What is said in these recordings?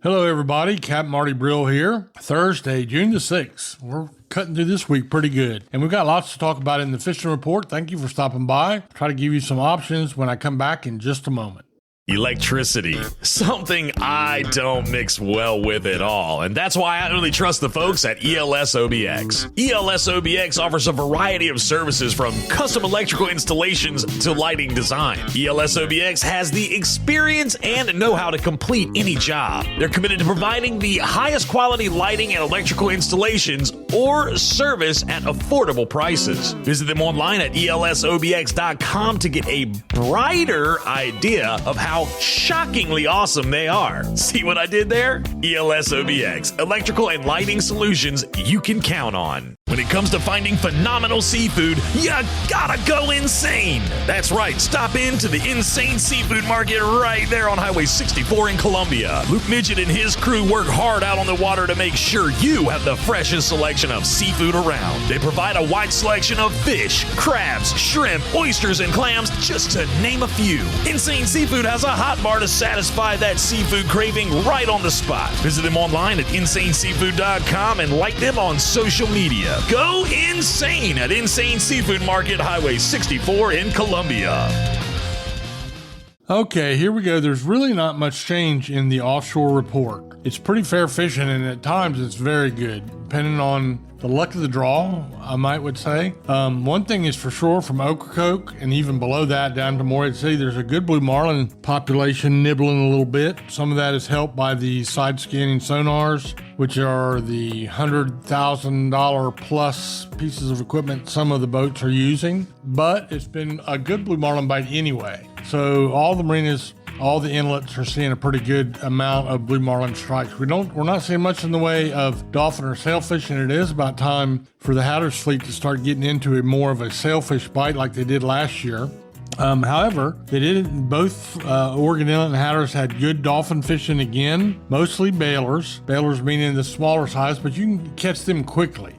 Hello, everybody. Captain Marty Brill here. Thursday, June the 6th. We're cutting through this week pretty good. And we've got lots to talk about in the fishing report. Thank you for stopping by. Try to give you some options when I come back in just a moment. Electricity, something I don't mix well with at all, and that's why I only trust the folks at ELS OBX. ELS OBX offers a variety of services from custom electrical installations to lighting design. ELS OBX has the experience and know-how to complete any job. They're committed to providing the highest quality lighting and electrical installations or service at affordable prices. Visit them online at elsobx.com to get a brighter idea of how shockingly awesome they are. See what I did there? ELS OBX, electrical and lighting solutions you can count on. When it comes to finding phenomenal seafood, you gotta go insane. That's right, stop into the Insane Seafood Market right there on Highway 64 in Columbia. Luke Midget and his crew work hard out on the water to make sure you have the freshest selection of seafood around. They provide a wide selection of fish, crabs, shrimp, oysters, and clams, just to name a few. Insane Seafood has a hot bar to satisfy that seafood craving right on the spot. Visit them online at insaneseafood.com and like them on social media. Go insane at Insane Seafood Market, Highway 64 in Columbia. Okay, here we go. There's really not much change in the offshore report. It's pretty fair fishing, and at times it's very good, depending on the luck of the draw, I would say. One thing is for sure, from Ocracoke and even below that down to Morehead City, there's a good blue marlin population nibbling a little bit. Some of that is helped by the side scanning sonars, which are the $100,000 plus pieces of equipment some of the boats are using. But it's been a good blue marlin bite anyway. So all the marinas, all the inlets are seeing a pretty good amount of blue marlin strikes. We're not seeing much in the way of dolphin or sailfish, and it is about time for the Hatteras fleet to start getting into more of a sailfish bite like they did last year. However, they did both Oregon Inlet and Hatteras had good dolphin fishing again, mostly bailers. Bailers meaning the smaller size, but you can catch them quickly.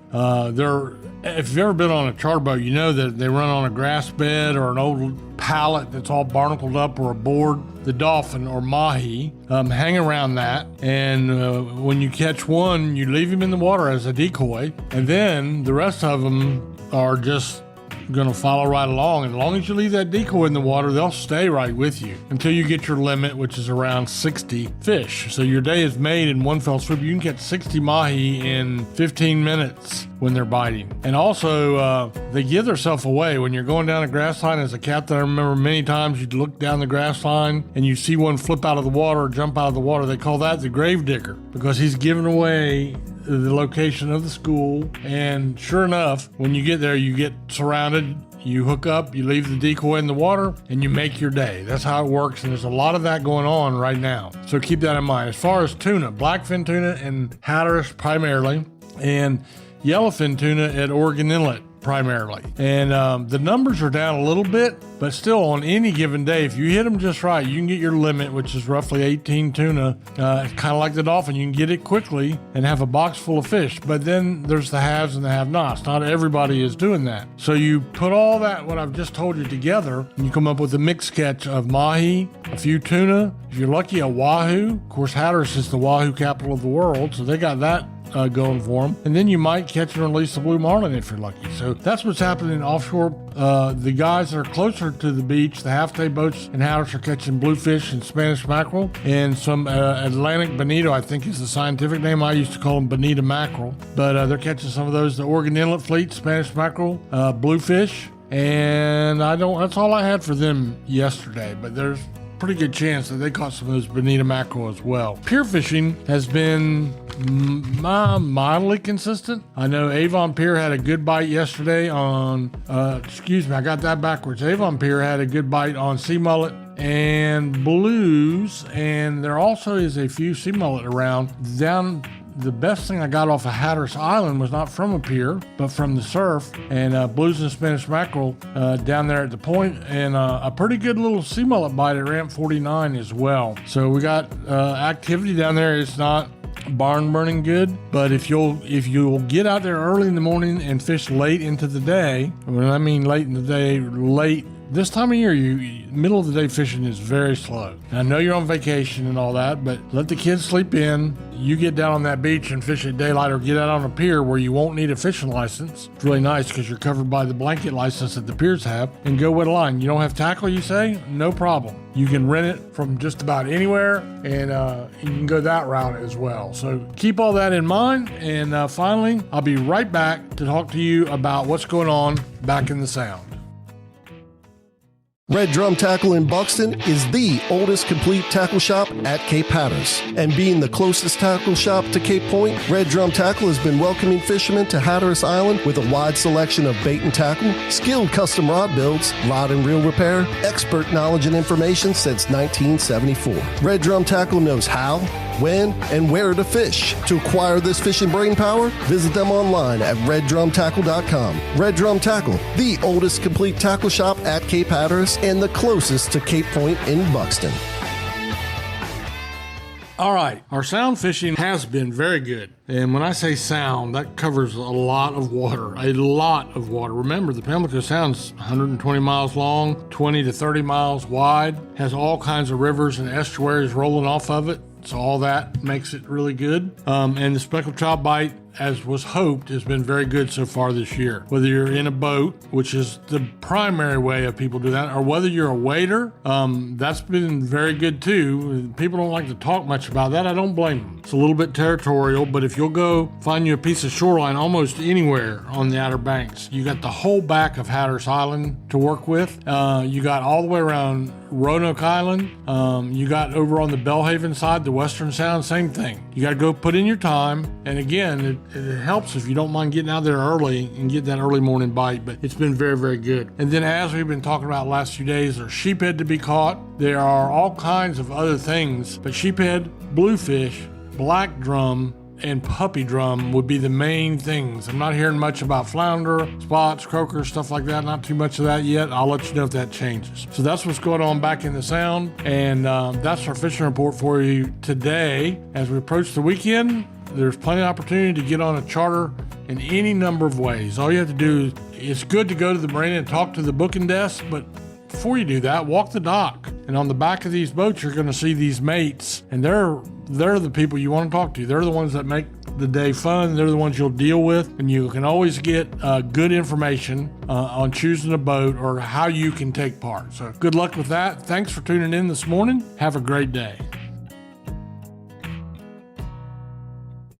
If you've ever been on a charter boat, you know that they run on a grass bed or an old pallet that's all barnacled up or a board. The dolphin or mahi hang around that, and when you catch one, you leave him in the water as a decoy, and then the rest of them are just going to follow right along. And as long as you leave that decoy in the water, they'll stay right with you until you get your limit, which is around 60 fish. So your day is made in one fell swoop. You can catch 60 mahi in 15 minutes when they're biting. And also, they give themselves away. When you're going down a grass line, as a captain, I remember many times you'd look down the grass line and you see one flip out of the water or jump out of the water. They call that the grave digger, because he's giving away the location of the school. And sure enough, when you get there, you get surrounded, you hook up, you leave the decoy in the water, and you make your day. That's how it works, and there's a lot of that going on right now. So keep that in mind. As far as tuna, blackfin tuna and Hatteras primarily, and yellowfin tuna at Oregon Inlet primarily. And the numbers are down a little bit, but still on any given day, if you hit them just right, you can get your limit, which is roughly 18 tuna. It's kind of like the dolphin. You can get it quickly and have a box full of fish. But then there's the haves and the have-nots. Not everybody is doing that. So you put all that, what I've just told you, together, and you come up with a mixed catch of mahi, a few tuna, if you're lucky, a wahoo. Of course, Hatteras is the wahoo capital of the world, so they got that going for them. And then you might catch and release the blue marlin if you're lucky. So that's what's happening offshore. The guys that are closer to the beach, the half-day boats and Hatteras, are catching bluefish and Spanish mackerel, and some Atlantic bonito, I think is the scientific name. I used to call them bonita mackerel, but they're catching some of those. The Oregon Inlet fleet, Spanish mackerel, bluefish, and that's all I had for them yesterday. But there's pretty good chance that they caught some of those bonita mackerel as well. Pier fishing has been mildly consistent. I know Avon Pier had a good bite yesterday on, I got that backwards. Avon Pier had a good bite on sea mullet and blues, and there also is a few sea mullet around. The best thing I got off of Hatteras Island was not from a pier, but from the surf, and blues and Spanish mackerel down there at the point, and a pretty good little sea mullet bite at Ramp 49 as well. So we got activity down there. It's not barn burning good, but if you'll get out there early in the morning and fish late into the day, when I mean late in the day, late this time of year, middle of the day fishing is very slow. And I know you're on vacation and all that, but let the kids sleep in. You get down on that beach and fish at daylight, or get out on a pier where you won't need a fishing license. It's really nice because you're covered by the blanket license that the piers have, and go wet a line. You don't have tackle, you say? No problem. You can rent it from just about anywhere, and you can go that route as well. So keep all that in mind. And finally, I'll be right back to talk to you about what's going on back in the Sound. Red Drum Tackle in Buxton is the oldest complete tackle shop at Cape Hatteras. And being the closest tackle shop to Cape Point, Red Drum Tackle has been welcoming fishermen to Hatteras Island with a wide selection of bait and tackle, skilled custom rod builds, rod and reel repair, expert knowledge and information since 1974. Red Drum Tackle knows how, when, and where to fish. To acquire this fishing brain power, visit them online at reddrumtackle.com. Red Drum Tackle, the oldest complete tackle shop at Cape Hatteras and the closest to Cape Point in Buxton. All right, our sound fishing has been very good. And when I say sound, that covers a lot of water, Remember, the Pamlico Sound's 120 miles long, 20 to 30 miles wide, has all kinds of rivers and estuaries rolling off of it. So all that makes it really good. And the speckled trout bite, as was hoped, has been very good so far this year. Whether you're in a boat, which is the primary way of people do that, or whether you're a wader, that's been very good too. People don't like to talk much about that. I don't blame them. It's a little bit territorial, but if you'll go find you a piece of shoreline almost anywhere on the Outer Banks, you got the whole back of Hatteras Island to work with. You got all the way around Roanoke Island. You got over on the Belhaven side, the Western Sound, same thing. You got to go put in your time. And again, it helps if you don't mind getting out there early and get that early morning bite, but it's been very, very good. And then, as we've been talking about the last few days, there's sheephead to be caught. There are all kinds of other things, but sheephead, bluefish, black drum, and puppy drum would be the main things. I'm not hearing much about flounder, spots, croaker, stuff like that. Not too much of that yet. I'll let you know if that changes. So that's what's going on back in the Sound, and that's our fishing report for you today. As we approach the weekend, there's plenty of opportunity to get on a charter in any number of ways. All you have to do is, it's good to go to the marina and talk to the booking desk, but before you do that, walk the dock. And on the back of these boats, you're going to see these mates, and they're the people you want to talk to. They're the ones that make the day fun. They're the ones you'll deal with, and you can always get good information on choosing a boat or how you can take part. So good luck with that. Thanks for tuning in this morning. Have a great day.